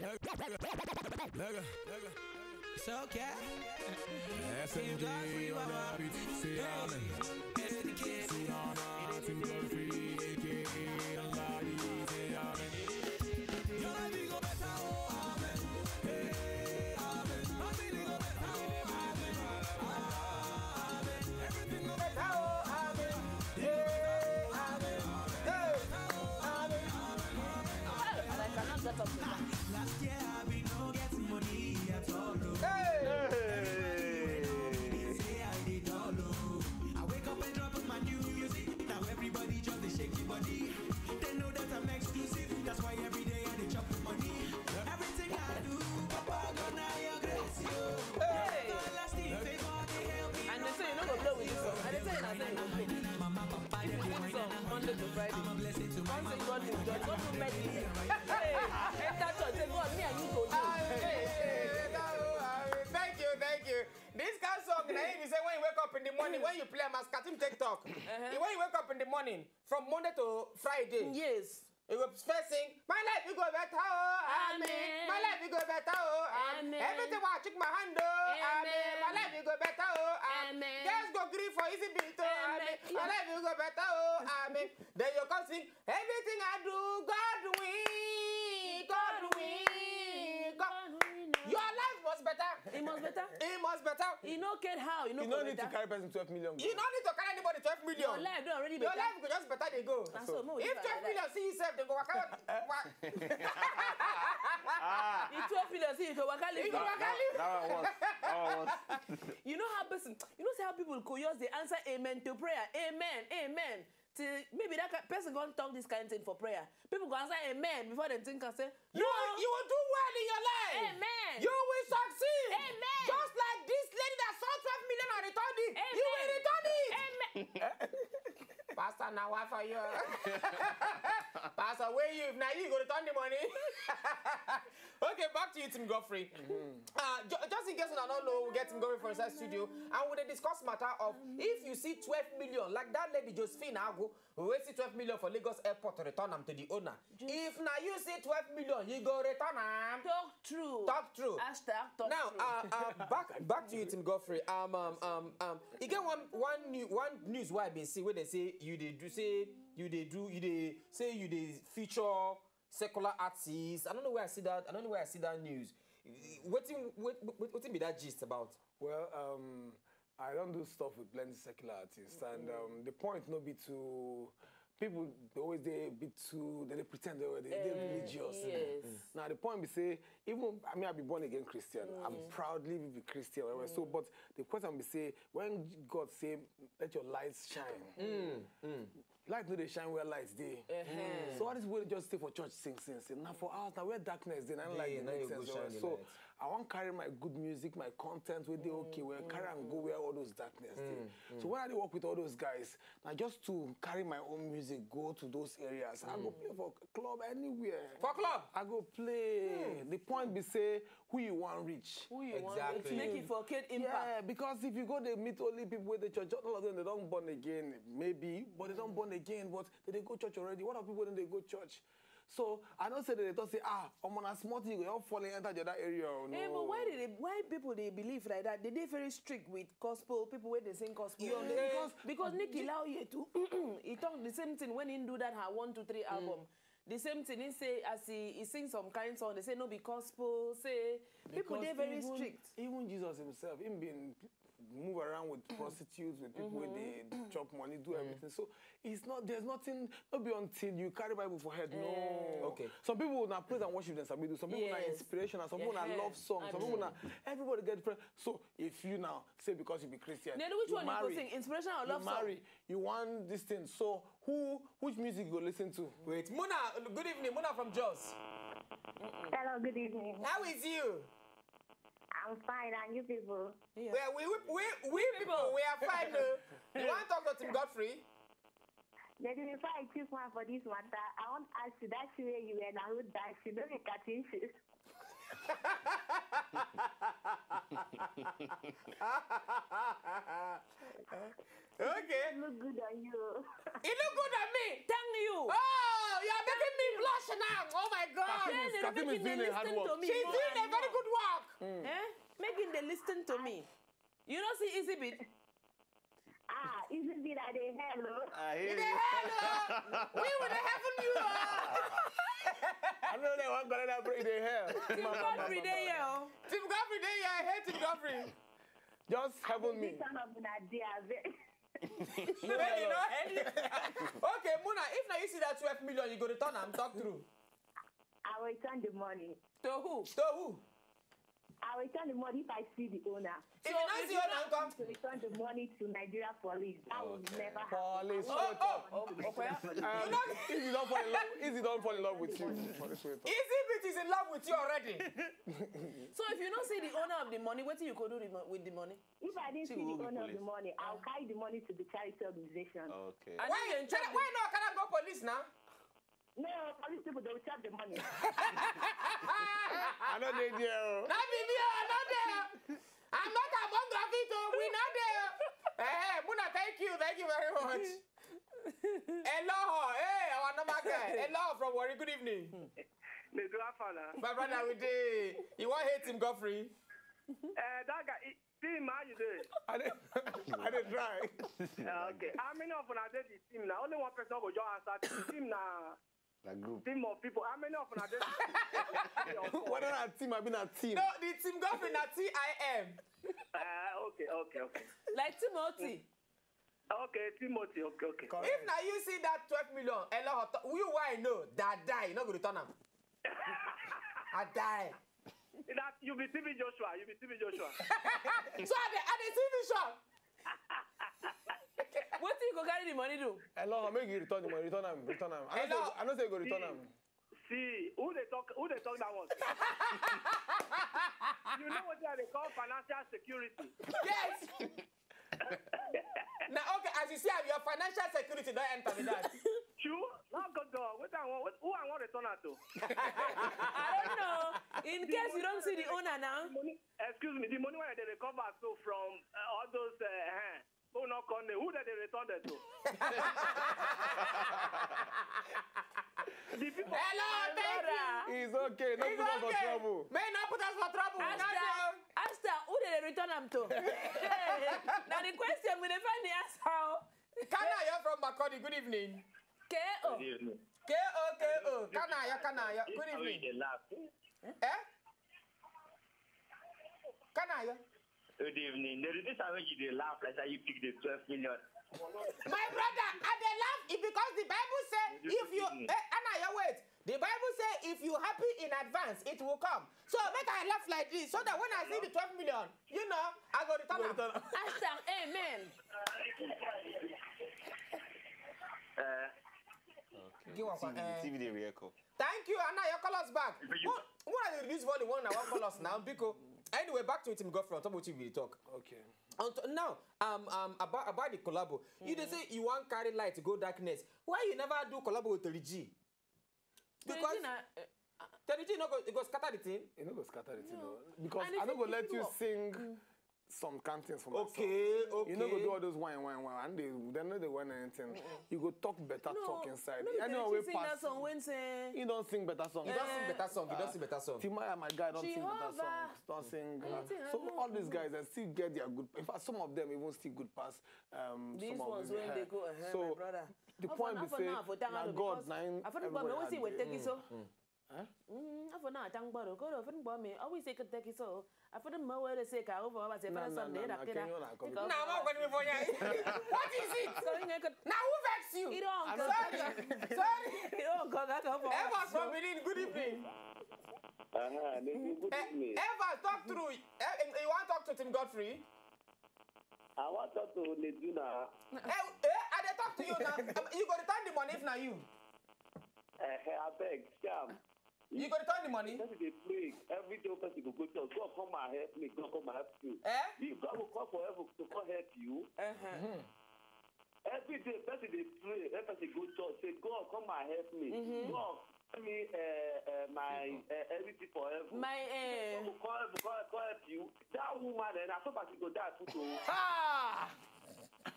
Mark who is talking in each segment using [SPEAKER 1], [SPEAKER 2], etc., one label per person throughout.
[SPEAKER 1] It's okay.
[SPEAKER 2] Tim Godfrey, say amen.
[SPEAKER 1] It's the kid.
[SPEAKER 2] Tim Godfrey, say amen. Your life will go better, oh amen. Hey, amen. My feeling go better, oh amen. Amen. Everything go better, oh amen. Hey, amen. Hey, amen.
[SPEAKER 3] I cannot get up to that.
[SPEAKER 1] Last year I been no getting money at all. I wake up and drop my new music. Now everybody just they shake your body. They know that I'm exclusive. That's why every day I chop money. Everything I do, Papa gonna your grace, yo. Everlasting favor, they help me.
[SPEAKER 3] And they say you're not going to blow with this song. And they say you're not going to blow.
[SPEAKER 1] Mama, Papa, they
[SPEAKER 3] This song, Monday to Friday.
[SPEAKER 1] I'm a blessing to my
[SPEAKER 3] Once in God is God. Go to medicine. Hey, enter church. Say, God, me and you go do.
[SPEAKER 4] Thank you. This kind of song, naim, you say when you wake up in the morning, when you play a Katin TikTok, when you wake up in the morning, from Monday to Friday,
[SPEAKER 3] Yes.
[SPEAKER 4] you go first sing, my life will go better, oh, amen. My life will go better, oh, amen. Everything I check my hand, oh, amen. My life will go better, oh, amen. Girls go green for IzzyBeat, oh, amen. My life will go better, oh, amen. Then you come sing, everything I do, God win, God win, God win. Your life was better.
[SPEAKER 3] It must better.
[SPEAKER 4] It must better.
[SPEAKER 3] You know, kid, how? You know,
[SPEAKER 5] You don't need to carry person 12 million.
[SPEAKER 4] You don't need to carry anybody 12 million.
[SPEAKER 3] Your life don't already
[SPEAKER 4] Your
[SPEAKER 3] better.
[SPEAKER 4] life could just better they go. If 12 million see yourself, they go work out.
[SPEAKER 3] If 12 million, see, you go work out. You know how person, you know how people could use the answer amen to prayer. Amen, amen. Till maybe that person gonna talk this kind of thing for prayer. People go answer amen before they think and say,
[SPEAKER 4] You will do well in your life.
[SPEAKER 3] Amen.
[SPEAKER 4] You will succeed.
[SPEAKER 3] Amen.
[SPEAKER 4] Just like this lady that saw 12 million and returned it.
[SPEAKER 3] Amen.
[SPEAKER 4] You will return it.
[SPEAKER 3] Amen.
[SPEAKER 4] Pastor, now what for you? Pastor, where you? If now you go return the money. Okay, back to you, Tim Godfrey. Just in case you don't know, we get Tim Godfrey for inside studio, and we discuss matter of if you see 12 million, like that lady Josephine Ago, we will see 12 million for Lagos Airport to return them to the owner. If now you see 12 million, you go return them.
[SPEAKER 3] Talk true.
[SPEAKER 4] Talk true.
[SPEAKER 3] Hashtag talk
[SPEAKER 4] now, back to you, Tim Godfrey. You get one news where I been see where they say you they feature secular artists. I don't know where I see that news. What be that gist about?
[SPEAKER 5] Well, I don't do stuff with plenty secular artists, and the point not be to people. They pretend they're religious.
[SPEAKER 3] Yes.
[SPEAKER 5] Now the point be say, even I be born again Christian. I'm proudly be Christian. So, but the question be say, when God say, let your lights shine. Light no they shine where lights dey. So all this way just stay for church sing. Now for us, now where darkness then I don't like the make sense. So I want carry my good music, my content where they okay, where carry and go where all those darkness dey. So when I work with all those guys, now just to carry my own music, go to those areas. I go play for club anywhere.
[SPEAKER 4] For club?
[SPEAKER 5] I go play. The point be say who you want reach.
[SPEAKER 3] Who you want to make it for kid impact.
[SPEAKER 5] Yeah, because if you go they meet only people with the church, all of them they don't born again, maybe, but they don't born again, but they go church already. What are people when they go church? So I don't say that they don't say, I'm on a small thing, you're falling enter the other area. No.
[SPEAKER 3] Hey, but why people they believe like that? They very strict with gospel, people where they sing gospel. Because Nicky allow you to he talk the same thing when he do that her 1, 2, 3 album. The same thing he say as he sing some kind song, they say no be gospel, say people they very strict.
[SPEAKER 5] Even Jesus himself, him being move around with prostitutes, with people where they chop money, do everything. So it's not, there's nothing, not be until you carry Bible for head. No.
[SPEAKER 4] Okay.
[SPEAKER 5] Some people will not praise and worship them, some people do. Some people are inspirational, some people are love songs, some people are, everybody get different. So if you now say because you be Christian,
[SPEAKER 3] then which one you sing? Inspirational or love song?
[SPEAKER 5] You want this thing. So which music you go listen to?
[SPEAKER 4] Wait, Muna, good evening, Muna from Jos.
[SPEAKER 6] Hello, good evening.
[SPEAKER 4] How is you?
[SPEAKER 6] I'm fine, and you people?
[SPEAKER 4] Yeah. Well, we people, we are fine. You want to talk to Tim Godfrey?
[SPEAKER 6] Then before I choose one for this matter, I want to ask you that where you were now who that you know the Katin shoes.
[SPEAKER 4] Okay.
[SPEAKER 6] It look good on you.
[SPEAKER 4] It look good on me.
[SPEAKER 3] Thank you.
[SPEAKER 4] Oh, you're making me blush now. Oh my God.
[SPEAKER 3] Then the
[SPEAKER 5] team is doing a hard work.
[SPEAKER 4] She's doing a very good work.
[SPEAKER 3] Making them listen to me. You don't see IzzyBeat?
[SPEAKER 6] IzzyBeat at the hello.
[SPEAKER 2] I hear you.
[SPEAKER 4] We would have heaven you.
[SPEAKER 5] I know they want to break their hair.
[SPEAKER 3] Tim Godfrey there, yo.
[SPEAKER 4] Tim Godfrey there, I hate Tim Godfrey.
[SPEAKER 5] Just heaven me.
[SPEAKER 4] Okay, Muna, if now you see that 12 million, you go return and talk through.
[SPEAKER 6] I will return the money.
[SPEAKER 3] To who?
[SPEAKER 4] To who?
[SPEAKER 6] I will return the money if I see the owner.
[SPEAKER 4] If you don't see owner, come.
[SPEAKER 6] To return the money to Nigeria police. That will never happen.
[SPEAKER 5] Police. Izzy don't fall in love with you.
[SPEAKER 4] IzzyBeat is in love with you already.
[SPEAKER 3] So if you don't see the owner of the money, what do you could do with the money?
[SPEAKER 6] If I didn't see the owner of the money, I'll carry the money to the charity organization.
[SPEAKER 2] Okay.
[SPEAKER 3] And
[SPEAKER 4] Why not? Can I go police now?
[SPEAKER 6] No, police people, they will charge the money.
[SPEAKER 5] I know they do.
[SPEAKER 4] Not me, I'm not there. I'm not among Gravito. We're not there. Hey, Muna, thank you very much. Hello, hey, our number guy. Hello from Warri. Good evening.
[SPEAKER 7] Nedu Afana.
[SPEAKER 4] My brother, we did. You want to hate Tim Godfrey?
[SPEAKER 7] That guy, Tim, how you doing?
[SPEAKER 5] I didn't try.
[SPEAKER 7] Okay. How many of them are there? The team now? Only one person will just answer. Team now.
[SPEAKER 2] That group.
[SPEAKER 7] Team of people. How many of them are there?
[SPEAKER 5] Whether a team, I've been a team.
[SPEAKER 4] No, the Tim Godfrey, not TIM.
[SPEAKER 7] Okay.
[SPEAKER 3] Like Timothy.
[SPEAKER 7] Okay, Timothy. Okay.
[SPEAKER 4] If now you see that 12 million, hello, you why know that die, you not going to return them. I die.
[SPEAKER 7] That you be TV Joshua.
[SPEAKER 4] So at the TV show.
[SPEAKER 3] What do you go carry the money do?
[SPEAKER 5] Hello, make you return the money. Return them. I don't say you go return them.
[SPEAKER 7] See, who they talk that one? You know what they call financial security?
[SPEAKER 4] Yes. Now, okay, as you see, your financial security don't enter with that.
[SPEAKER 7] True? Not good dog. Who I want to return to?
[SPEAKER 3] I don't know. In case you don't see the owner now.
[SPEAKER 7] Excuse me, the money where they recover so from all those who not call who did they return it to? The people.
[SPEAKER 4] Hello, baby.
[SPEAKER 5] It's okay. Not put us for trouble.
[SPEAKER 4] May not put us for trouble.
[SPEAKER 3] Asta, who did they return them to? Now the question, we find the answer.
[SPEAKER 4] Kanaya from Makodi, good evening.
[SPEAKER 3] K.O.
[SPEAKER 4] K.O. Kanaya. Good evening. Kanaya.
[SPEAKER 8] Good evening. This is how you laugh like that you pick the 12 million.
[SPEAKER 4] My brother, and they laugh because the Bible says if you Anaya, wait. The Bible says if you happy in advance, it will come. So make I laugh like this so that when I see the 12 million, you know, I go return.
[SPEAKER 3] Hashtag amen.
[SPEAKER 2] TV the record.
[SPEAKER 4] Thank you, Anna. Your call us back. Who are the reduce volume one? I want call us now because anyway, back to Tim Godfrey. On top of which we talk.
[SPEAKER 5] Okay.
[SPEAKER 4] Now, about the collabo, you just say you want carry light to go darkness. Why you never do collabo with 3G? Because 3G no go scatter the thing.
[SPEAKER 5] You no go scatter the thing, because I don't go let you sing some cantings for myself.
[SPEAKER 4] Okay.
[SPEAKER 5] You know, go do all those wine, and they know they want anything. You go talk better talk inside.
[SPEAKER 3] Anyway, sing that song when say.
[SPEAKER 5] You don't sing better songs.
[SPEAKER 4] You don't sing better song. You don't sing better song.
[SPEAKER 5] Timaya, my guy, don't sing better songs. Don't sing. So all these guys, they still get their good. In fact, some of them even still good pass.
[SPEAKER 3] These ones when they go ahead,
[SPEAKER 5] so
[SPEAKER 3] my brother.
[SPEAKER 5] the point is say, God, nine.
[SPEAKER 3] I forgot me. We take it so. I for now, thank God. Go to me. Always say take it so. I for the more they say I over. I say for Sunday.
[SPEAKER 4] Now I'm going to be for you. What is it? Now who vex you? Sorry. Eva from Benin. Good evening. Eva, talk through. You want to talk to Tim Godfrey?
[SPEAKER 8] I want to talk to nedu now.
[SPEAKER 4] I talk to you now. You go return the money if now you.
[SPEAKER 8] I beg, scam.
[SPEAKER 4] You go return the money?
[SPEAKER 8] That's the pray. Every day person go to God come and help me. God come and help you. God will come forever to come help you. Every day person they pray. Every person go to church say God come and help me. God give me my everything forever.
[SPEAKER 3] My
[SPEAKER 8] God help you. That woman and I thought she go die too.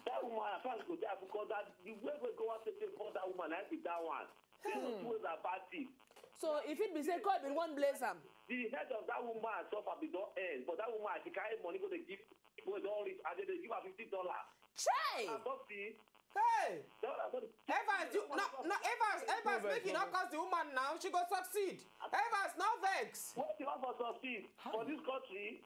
[SPEAKER 8] That woman I thought she go die because that the way we go out to say for that woman I be that one. Those are bad things.
[SPEAKER 3] So if it be say God will one bless him.
[SPEAKER 8] The head of that woman suffer be don't end, but that woman she carry money go to give people don't reach, and they give her $50.
[SPEAKER 3] Chai!
[SPEAKER 4] Hey! Evans, Evans, make it not cause the woman now. She go succeed. Evans, no vex.
[SPEAKER 8] What you want for succeed for this country?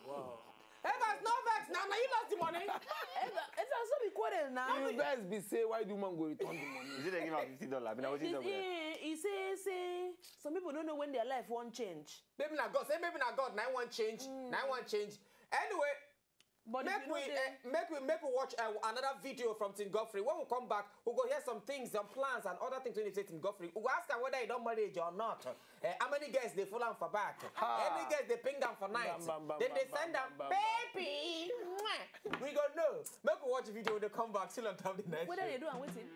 [SPEAKER 4] Wow. Evans, no vex. Now you lost the money.
[SPEAKER 3] It's also be quarrel now.
[SPEAKER 5] You best be say why do man go return the money?
[SPEAKER 9] Is it they give her $50?
[SPEAKER 3] He say some people don't know when their life won't change.
[SPEAKER 4] Maybe not God. Say maybe not God. Now one change. Now one change. Anyway.
[SPEAKER 3] But
[SPEAKER 4] make we watch another video from Tim Godfrey. When we come back, we'll go hear some things, some plans, and other things when you say Tim Godfrey. We'll ask him whether he don't marry or not. How many guys they follow him for back? How many guys they ping them for night? Then they send them, baby. We go know. Make we watch the video when they come back. Still on top of the night.
[SPEAKER 3] What are they doing? Waiting.